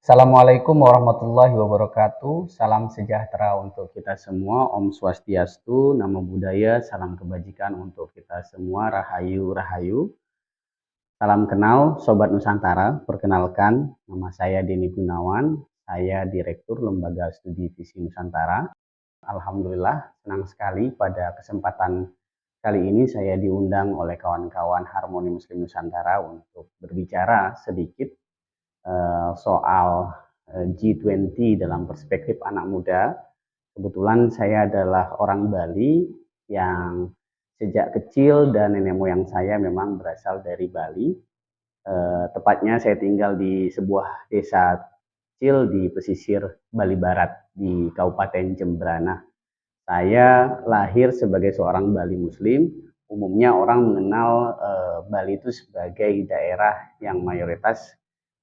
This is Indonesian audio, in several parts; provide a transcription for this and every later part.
Assalamualaikum warahmatullahi wabarakatuh. Salam sejahtera untuk kita semua. Om Swastiastu, Namo Buddhaya, salam kebajikan untuk kita semua. Rahayu, Rahayu. Salam kenal, Sobat Nusantara. Perkenalkan, nama saya Denny Gunawan. Saya Direktur Lembaga Studi Visi Nusantara. Alhamdulillah, senang sekali pada kesempatan kali ini saya diundang oleh kawan-kawan Harmoni Muslim Nusantara untuk berbicara sedikit soal G20 dalam perspektif anak muda. Kebetulan saya adalah orang Bali yang sejak kecil dan nenek moyang saya memang berasal dari Bali. Tepatnya saya tinggal di sebuah desa kecil di pesisir Bali Barat di Kabupaten Jembrana. Saya lahir sebagai seorang Bali Muslim. Umumnya orang mengenal Bali itu sebagai daerah yang mayoritas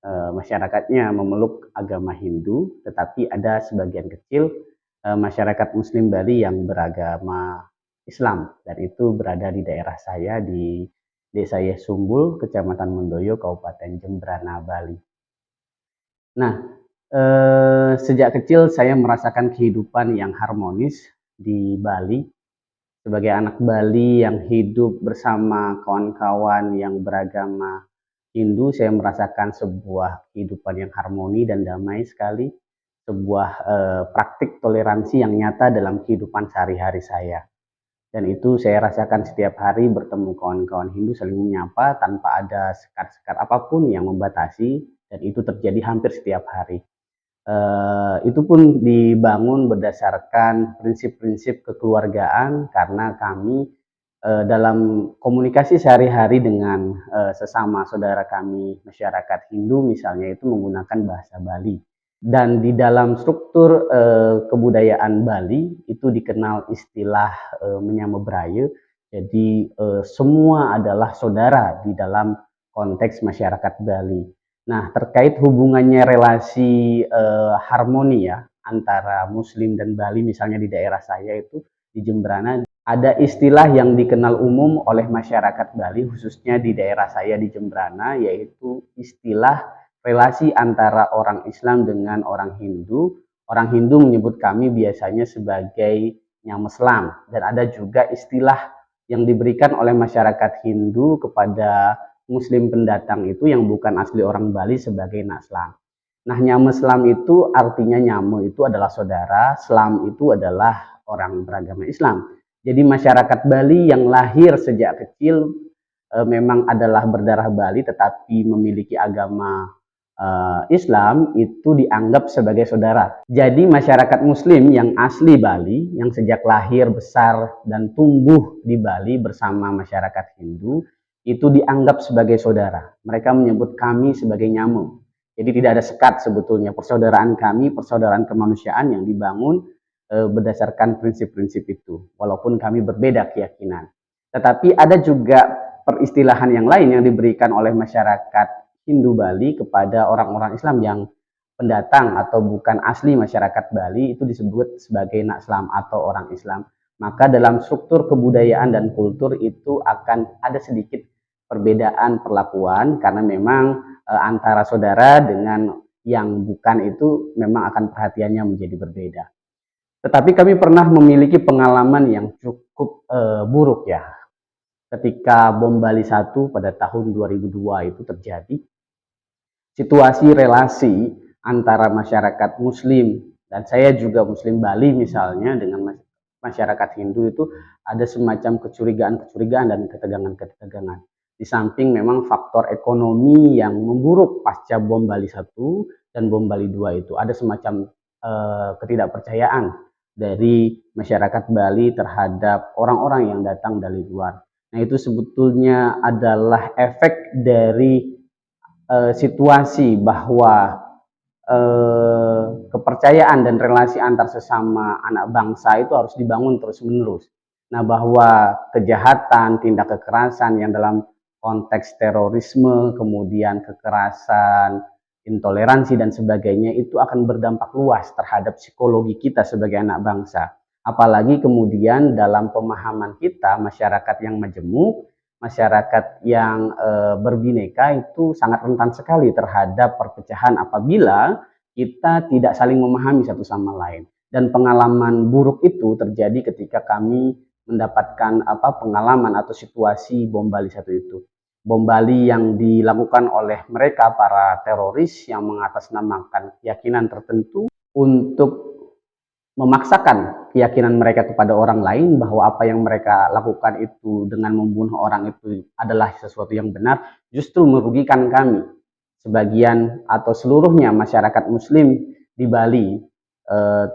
masyarakatnya memeluk agama Hindu, tetapi ada sebagian kecil masyarakat Muslim Bali yang beragama Islam, dan itu berada di daerah saya di Desa Yesumbul, Kecamatan Mendoyo, Kabupaten Jembrana, Bali. Nah, sejak kecil saya merasakan kehidupan yang harmonis di Bali. Sebagai anak Bali yang hidup bersama kawan-kawan yang beragama Hindu, saya merasakan sebuah kehidupan yang harmoni dan damai sekali, sebuah praktik toleransi yang nyata dalam kehidupan sehari-hari saya. Dan itu saya rasakan setiap hari bertemu kawan-kawan Hindu saling menyapa tanpa ada sekat-sekat apapun yang membatasi, dan itu terjadi hampir setiap hari. Itu pun dibangun berdasarkan prinsip-prinsip kekeluargaan karena kami dalam komunikasi sehari-hari dengan sesama saudara kami masyarakat Hindu misalnya itu menggunakan bahasa Bali. Dan di dalam struktur kebudayaan Bali itu dikenal istilah menyamebraya. Jadi semua adalah saudara di dalam konteks masyarakat Bali. Nah, terkait hubungannya relasi harmoni ya antara Muslim dan Bali, misalnya di daerah saya itu di Jembrana, ada istilah yang dikenal umum oleh masyarakat Bali, khususnya di daerah saya di Jembrana, yaitu istilah relasi antara orang Islam dengan orang Hindu. Orang Hindu menyebut kami biasanya sebagai nyameslam, dan ada juga istilah yang diberikan oleh masyarakat Hindu kepada Muslim pendatang itu yang bukan asli orang Bali sebagai naslam. Nah, nyameslam itu artinya nyame itu adalah saudara, slam itu adalah orang beragama Islam. Jadi masyarakat Bali yang lahir sejak kecil memang adalah berdarah Bali tetapi memiliki agama Islam itu dianggap sebagai saudara. Jadi masyarakat Muslim yang asli Bali, yang sejak lahir, besar, dan tumbuh di Bali bersama masyarakat Hindu, itu dianggap sebagai saudara. Mereka menyebut kami sebagai nyamu. Jadi tidak ada sekat sebetulnya. Persaudaraan kami, persaudaraan kemanusiaan yang dibangun berdasarkan prinsip-prinsip itu. Walaupun kami berbeda keyakinan. Tetapi ada juga peristilahan yang lain yang diberikan oleh masyarakat Hindu Bali kepada orang-orang Islam yang pendatang atau bukan asli masyarakat Bali, itu disebut sebagai naslam atau orang Islam. Maka dalam struktur kebudayaan dan kultur itu akan ada sedikit perbedaan perlakuan karena memang antara saudara dengan yang bukan itu memang akan perhatiannya menjadi berbeda. Tetapi kami pernah memiliki pengalaman yang cukup buruk ya. Ketika bom Bali 1 pada tahun 2002 itu terjadi, situasi relasi antara masyarakat Muslim dan saya juga Muslim Bali misalnya dengan masyarakat Hindu itu ada semacam kecurigaan-kecurigaan dan ketegangan-ketegangan. Di samping memang faktor ekonomi yang memburuk pasca bom Bali 1 dan bom Bali 2 itu ada semacam ketidakpercayaan dari masyarakat Bali terhadap orang-orang yang datang dari luar. Nah, itu sebetulnya adalah efek dari situasi bahwa kepercayaan dan relasi antar sesama anak bangsa itu harus dibangun terus-menerus. Nah, bahwa kejahatan, tindak kekerasan yang dalam konteks terorisme, kemudian kekerasan, intoleransi dan sebagainya itu akan berdampak luas terhadap psikologi kita sebagai anak bangsa. Apalagi kemudian dalam pemahaman kita, masyarakat yang majemuk, masyarakat yang berbineka itu sangat rentan sekali terhadap perpecahan apabila kita tidak saling memahami satu sama lain. Dan pengalaman buruk itu terjadi ketika kami mendapatkan pengalaman atau situasi bom Bali 1 itu. Bom Bali yang dilakukan oleh mereka para teroris yang mengatasnamakan keyakinan tertentu untuk memaksakan keyakinan mereka kepada orang lain bahwa apa yang mereka lakukan itu dengan membunuh orang itu adalah sesuatu yang benar, justru merugikan kami sebagian atau seluruhnya masyarakat muslim di Bali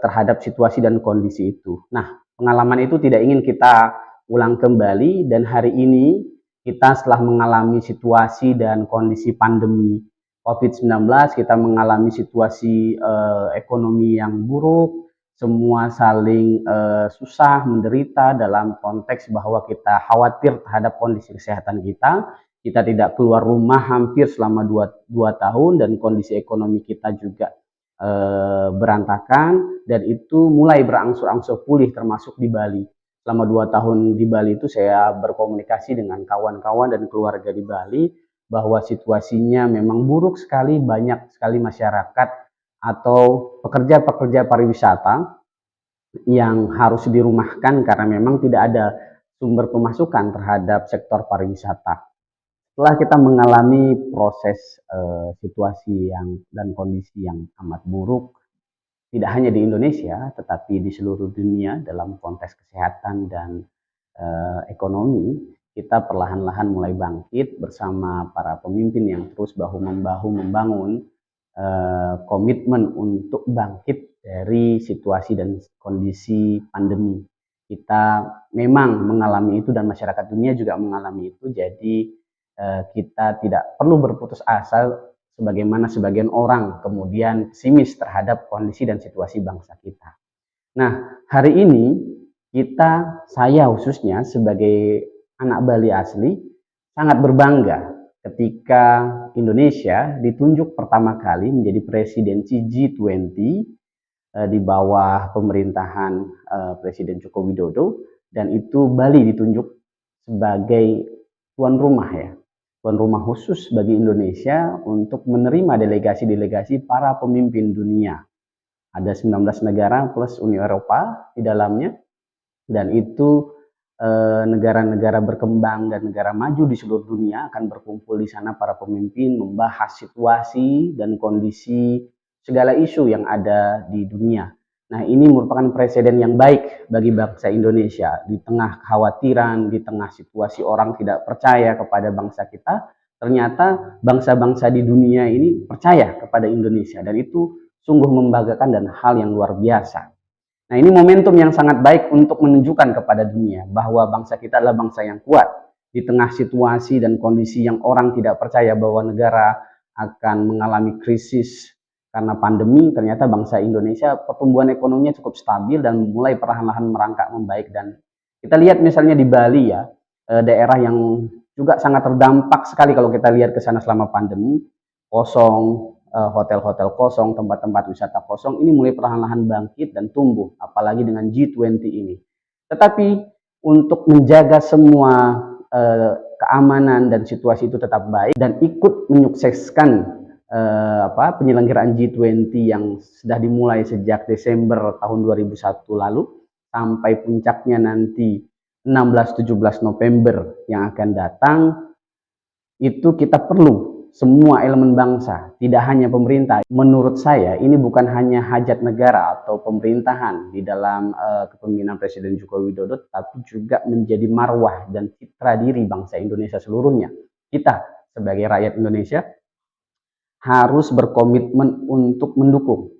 terhadap situasi dan kondisi itu. Nah, pengalaman itu tidak ingin kita ulang kembali, dan hari ini kita setelah mengalami situasi dan kondisi pandemi COVID-19, kita mengalami situasi ekonomi yang buruk, semua saling susah, menderita dalam konteks bahwa kita khawatir terhadap kondisi kesehatan kita. Kita tidak keluar rumah hampir selama 2 tahun, dan kondisi ekonomi kita juga berantakan, dan itu mulai berangsur-angsur pulih termasuk di Bali. Selama 2 tahun di Bali itu saya berkomunikasi dengan kawan-kawan dan keluarga di Bali bahwa situasinya memang buruk sekali, banyak sekali masyarakat atau pekerja-pekerja pariwisata yang harus dirumahkan karena memang tidak ada sumber pemasukan terhadap sektor pariwisata. Setelah kita mengalami proses situasi dan kondisi yang amat buruk, tidak hanya di Indonesia, tetapi di seluruh dunia dalam konteks kesehatan dan ekonomi, kita perlahan-lahan mulai bangkit bersama para pemimpin yang terus bahu-membahu membangun komitmen untuk bangkit dari situasi dan kondisi pandemi. Kita memang mengalami itu dan masyarakat dunia juga mengalami itu, jadi kita tidak perlu berputus asa sebagaimana sebagian orang kemudian pesimis terhadap kondisi dan situasi bangsa kita. Nah, hari ini saya khususnya sebagai anak Bali asli sangat berbangga ketika Indonesia ditunjuk pertama kali menjadi presidensi G20 di bawah pemerintahan Presiden Joko Widodo, dan itu Bali ditunjuk sebagai tuan rumah ya. Tuan rumah khusus bagi Indonesia untuk menerima delegasi-delegasi para pemimpin dunia. Ada 19 negara plus Uni Eropa di dalamnya, dan itu negara-negara berkembang dan negara maju di seluruh dunia akan berkumpul di sana para pemimpin membahas situasi dan kondisi segala isu yang ada di dunia. Nah, ini merupakan presiden yang baik bagi bangsa Indonesia. Di tengah kekhawatiran, di tengah situasi orang tidak percaya kepada bangsa kita, ternyata bangsa-bangsa di dunia ini percaya kepada Indonesia, dan itu sungguh membanggakan dan hal yang luar biasa. Nah, ini momentum yang sangat baik untuk menunjukkan kepada dunia bahwa bangsa kita adalah bangsa yang kuat. Di tengah situasi dan kondisi yang orang tidak percaya bahwa negara akan mengalami krisis karena pandemi, ternyata bangsa Indonesia pertumbuhan ekonominya cukup stabil dan mulai perlahan-lahan merangkak membaik. Dan kita lihat misalnya di Bali ya, daerah yang juga sangat terdampak sekali kalau kita lihat ke sana selama pandemi, kosong, hotel-hotel kosong, tempat-tempat wisata kosong, ini mulai perlahan-lahan bangkit dan tumbuh, apalagi dengan G20 ini. Tetapi untuk menjaga semua keamanan dan situasi itu tetap baik dan ikut menyukseskan penyelenggaraan G20 yang sudah dimulai sejak Desember tahun 2001 lalu sampai puncaknya nanti 16-17 November yang akan datang, itu kita perlu semua elemen bangsa, tidak hanya pemerintah. Menurut saya ini bukan hanya hajat negara atau pemerintahan di dalam kepemimpinan Presiden Joko Widodo, tapi juga menjadi marwah dan citra diri bangsa Indonesia seluruhnya. Kita sebagai rakyat Indonesia harus berkomitmen untuk mendukung,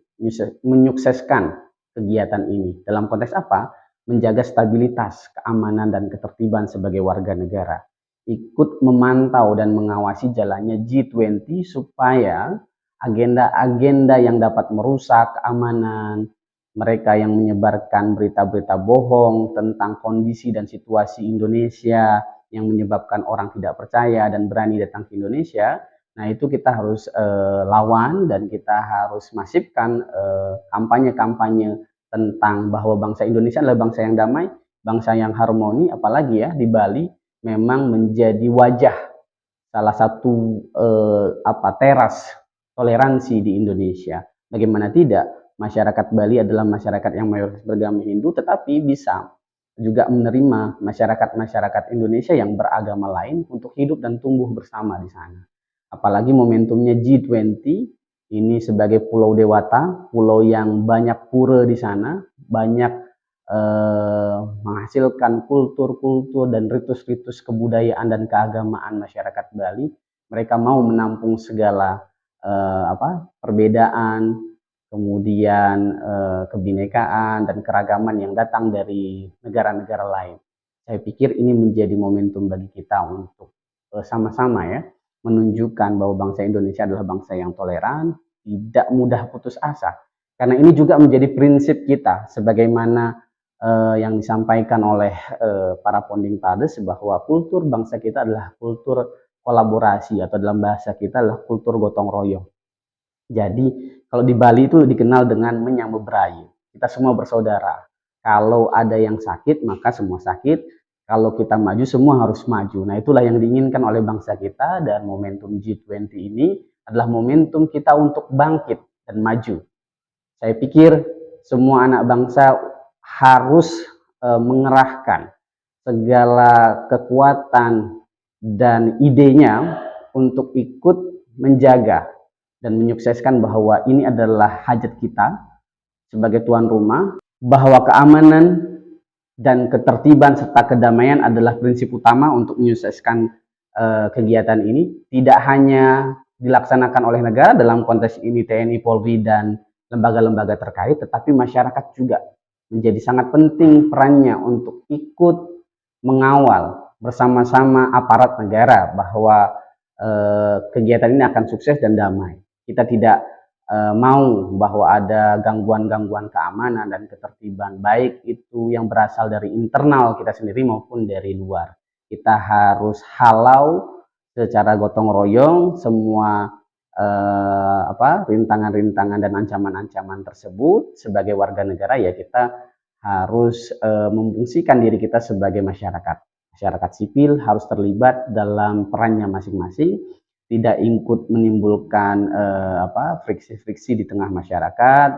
menyukseskan kegiatan ini. Dalam konteks apa? Menjaga stabilitas, keamanan, dan ketertiban sebagai warga negara. Ikut memantau dan mengawasi jalannya G20 supaya agenda-agenda yang dapat merusak keamanan, mereka yang menyebarkan berita-berita bohong tentang kondisi dan situasi Indonesia yang menyebabkan orang tidak percaya dan berani datang ke Indonesia, nah itu kita harus lawan, dan kita harus masifkan kampanye-kampanye tentang bahwa bangsa Indonesia adalah bangsa yang damai, bangsa yang harmoni, apalagi ya di Bali memang menjadi wajah salah satu teras toleransi di Indonesia. Bagaimana tidak, masyarakat Bali adalah masyarakat yang mayoritas beragama Hindu, tetapi bisa juga menerima masyarakat-masyarakat Indonesia yang beragama lain untuk hidup dan tumbuh bersama di sana. Apalagi momentumnya G20, ini sebagai pulau dewata, pulau yang banyak pura di sana, banyak menghasilkan kultur-kultur dan ritus-ritus kebudayaan dan keagamaan masyarakat Bali. Mereka mau menampung segala perbedaan, kemudian kebinekaan dan keragaman yang datang dari negara-negara lain. Saya pikir ini menjadi momentum bagi kita untuk sama-sama ya menunjukkan bahwa bangsa Indonesia adalah bangsa yang toleran, tidak mudah putus asa. Karena ini juga menjadi prinsip kita, sebagaimana yang disampaikan oleh para founding fathers, bahwa kultur bangsa kita adalah kultur kolaborasi, atau dalam bahasa kita adalah kultur gotong royong. Jadi kalau di Bali itu dikenal dengan menyambut berayu. Kita semua bersaudara. Kalau ada yang sakit, maka semua sakit. Kalau kita maju, semua harus maju. Nah, itulah yang diinginkan oleh bangsa kita, dan momentum G20 ini adalah momentum kita untuk bangkit dan maju. Saya pikir semua anak bangsa harus mengerahkan segala kekuatan dan idenya untuk ikut menjaga dan menyukseskan bahwa ini adalah hajat kita sebagai tuan rumah, bahwa keamanan dan ketertiban serta kedamaian adalah prinsip utama untuk menyukseskan kegiatan ini. Tidak hanya dilaksanakan oleh negara, dalam konteks ini TNI, Polri, dan lembaga-lembaga terkait, tetapi masyarakat juga menjadi sangat penting perannya untuk ikut mengawal bersama-sama aparat negara bahwa kegiatan ini akan sukses dan damai. Kita tidak mau bahwa ada gangguan-gangguan keamanan dan ketertiban, baik itu yang berasal dari internal kita sendiri maupun dari luar. Kita harus halau secara gotong royong semua rintangan-rintangan dan ancaman-ancaman tersebut. Sebagai warga negara ya kita harus memfungsikan diri kita sebagai masyarakat. Masyarakat sipil harus terlibat dalam perannya masing-masing, tidak ikut menimbulkan friksi-friksi di tengah masyarakat,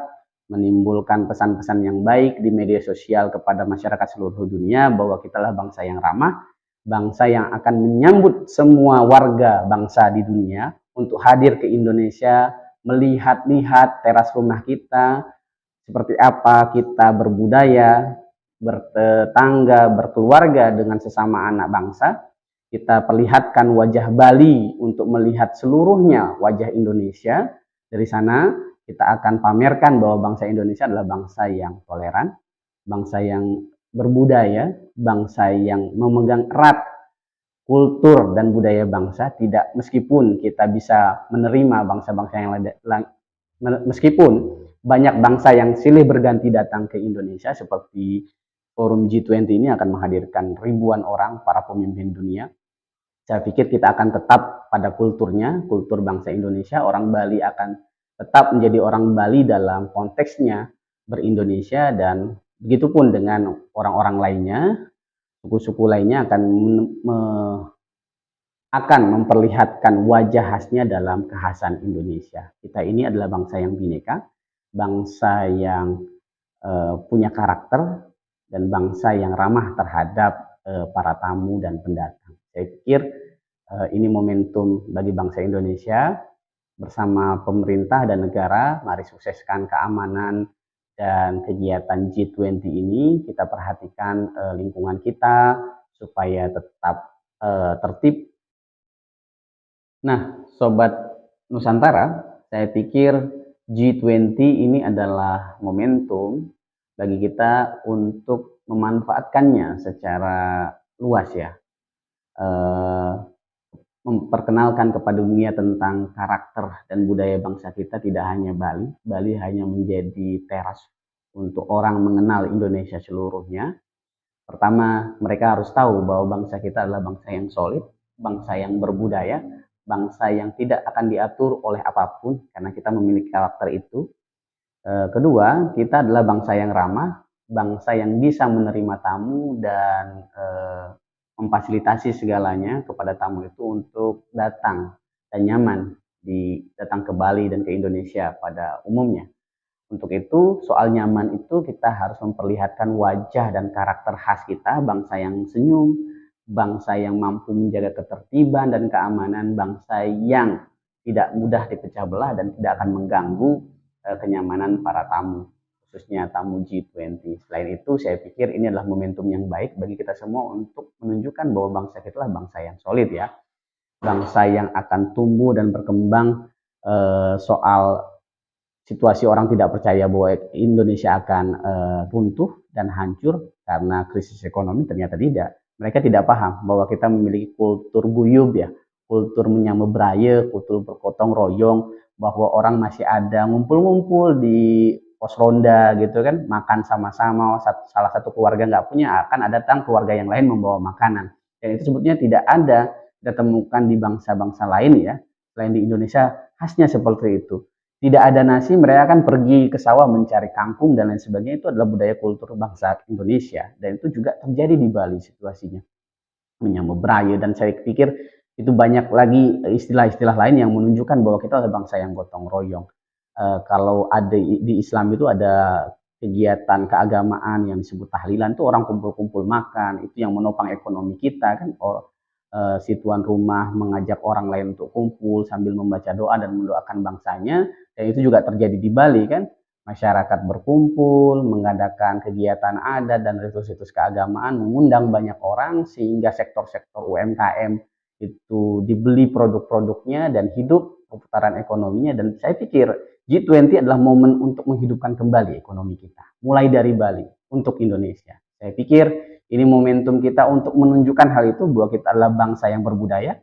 menimbulkan pesan-pesan yang baik di media sosial kepada masyarakat seluruh dunia bahwa kita adalah bangsa yang ramah, bangsa yang akan menyambut semua warga bangsa di dunia untuk hadir ke Indonesia, melihat-lihat teras rumah kita, seperti apa kita berbudaya, bertetangga, berkeluarga dengan sesama anak bangsa. Kita perlihatkan wajah Bali untuk melihat seluruhnya wajah Indonesia. Dari sana kita akan pamerkan bahwa bangsa Indonesia adalah bangsa yang toleran, bangsa yang berbudaya, bangsa yang memegang erat kultur dan budaya bangsa. Tidak, meskipun kita bisa menerima bangsa-bangsa yang lain, meskipun banyak bangsa yang silih berganti datang ke Indonesia, seperti forum G20 ini akan menghadirkan ribuan orang, para pemimpin dunia. Saya pikir kita akan tetap pada kulturnya, kultur bangsa Indonesia. Orang Bali akan tetap menjadi orang Bali dalam konteksnya berindonesia, dan begitupun dengan orang-orang lainnya, suku-suku lainnya akan memperlihatkan wajah khasnya dalam kekhasan Indonesia. Kita ini adalah bangsa yang bineka, bangsa yang punya karakter, dan bangsa yang ramah terhadap para tamu dan pendatang. Saya pikir ini momentum bagi bangsa Indonesia. Bersama pemerintah dan negara, mari sukseskan keamanan dan kegiatan G20 ini. Kita perhatikan lingkungan kita supaya tetap tertib. Nah, Sobat Nusantara, saya pikir G20 ini adalah momentum bagi kita untuk memanfaatkannya secara luas ya. Memperkenalkan kepada dunia tentang karakter dan budaya bangsa kita. Tidak hanya Bali. Bali hanya menjadi teras untuk orang mengenal Indonesia seluruhnya. Pertama, mereka harus tahu bahwa bangsa kita adalah bangsa yang solid, bangsa yang berbudaya, bangsa yang tidak akan diatur oleh apapun karena kita memiliki karakter itu. Kedua, kita adalah bangsa yang ramah, bangsa yang bisa menerima tamu dan memfasilitasi segalanya kepada tamu itu untuk datang dan nyaman datang ke Bali dan ke Indonesia pada umumnya. Untuk itu, soal nyaman itu kita harus memperlihatkan wajah dan karakter khas kita, bangsa yang senyum, bangsa yang mampu menjaga ketertiban dan keamanan, bangsa yang tidak mudah dipecah belah dan tidak akan mengganggu kenyamanan para tamu, khususnya tamu G20. Selain itu, saya pikir ini adalah momentum yang baik bagi kita semua untuk menunjukkan bahwa bangsa kita adalah bangsa yang solid ya, bangsa yang akan tumbuh dan berkembang. Soal situasi orang tidak percaya bahwa Indonesia akan runtuh dan hancur karena krisis ekonomi, ternyata tidak. Mereka tidak paham bahwa kita memiliki kultur guyub ya, kultur menyambut beraya, kultur bergotong royong, bahwa orang masih ada ngumpul-ngumpul di pos ronda gitu kan, makan sama-sama, salah satu keluarga nggak punya, akan datang keluarga yang lain membawa makanan. Dan itu sebetulnya tidak ada kita temukan di bangsa-bangsa lain ya, selain di Indonesia khasnya seperti itu. Tidak ada nasi, mereka akan pergi ke sawah mencari kangkung dan lain sebagainya. Itu adalah budaya kultur bangsa Indonesia, dan itu juga terjadi di Bali situasinya, menyambut beraya. Dan saya pikir itu banyak lagi istilah-istilah lain yang menunjukkan bahwa kita adalah bangsa yang gotong royong. Kalau ada di Islam itu ada kegiatan keagamaan yang disebut tahlilan, itu orang kumpul-kumpul makan, itu yang menopang ekonomi kita kan. Si tuan rumah mengajak orang lain untuk kumpul sambil membaca doa dan mendoakan bangsanya. Dan itu juga terjadi di Bali kan, masyarakat berkumpul, mengadakan kegiatan adat dan ritus-ritus keagamaan, mengundang banyak orang sehingga sektor-sektor UMKM itu dibeli produk-produknya dan hidup perputaran ekonominya. Dan saya pikir G20 adalah momen untuk menghidupkan kembali ekonomi kita, mulai dari Bali untuk Indonesia. Saya pikir ini momentum kita untuk menunjukkan hal itu, bahwa kita adalah bangsa yang berbudaya,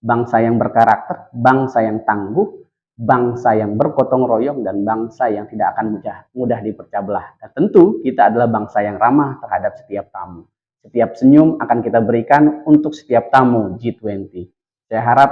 bangsa yang berkarakter, bangsa yang tangguh, bangsa yang bergotong royong, dan bangsa yang tidak akan mudah dipecah belah. Dan tentu kita adalah bangsa yang ramah terhadap setiap tamu. Setiap senyum akan kita berikan untuk setiap tamu G20. Saya harap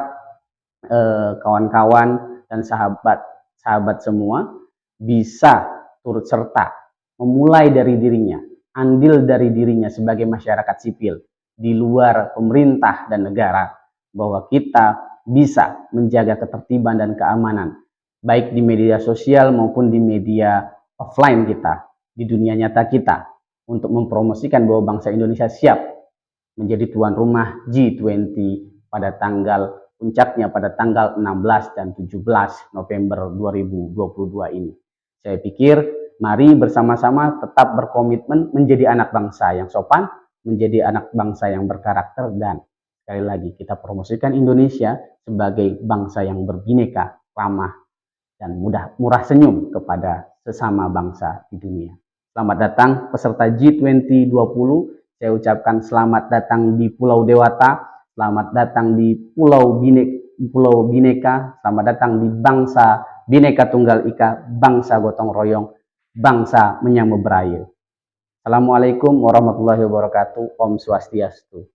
kawan-kawan dan sahabat semua bisa turut serta memulai dari dirinya, andil dari dirinya sebagai masyarakat sipil di luar pemerintah dan negara, bahwa kita bisa menjaga ketertiban dan keamanan baik di media sosial maupun di media offline kita, di dunia nyata kita, untuk mempromosikan bahwa bangsa Indonesia siap menjadi tuan rumah G20 pada puncaknya pada tanggal 16 dan 17 November 2022 ini. Saya pikir mari bersama-sama tetap berkomitmen menjadi anak bangsa yang sopan, menjadi anak bangsa yang berkarakter, dan sekali lagi kita promosikan Indonesia sebagai bangsa yang berbineka, ramah, dan murah senyum kepada sesama bangsa di dunia. Selamat datang peserta G20 20. Saya ucapkan selamat datang di Pulau Dewata, selamat datang di Pulau Bineka, selamat datang di bangsa Bhinneka Tunggal Ika, bangsa gotong royong, bangsa menyambut beraya. Assalamualaikum warahmatullahi wabarakatuh. Om Swastiastu.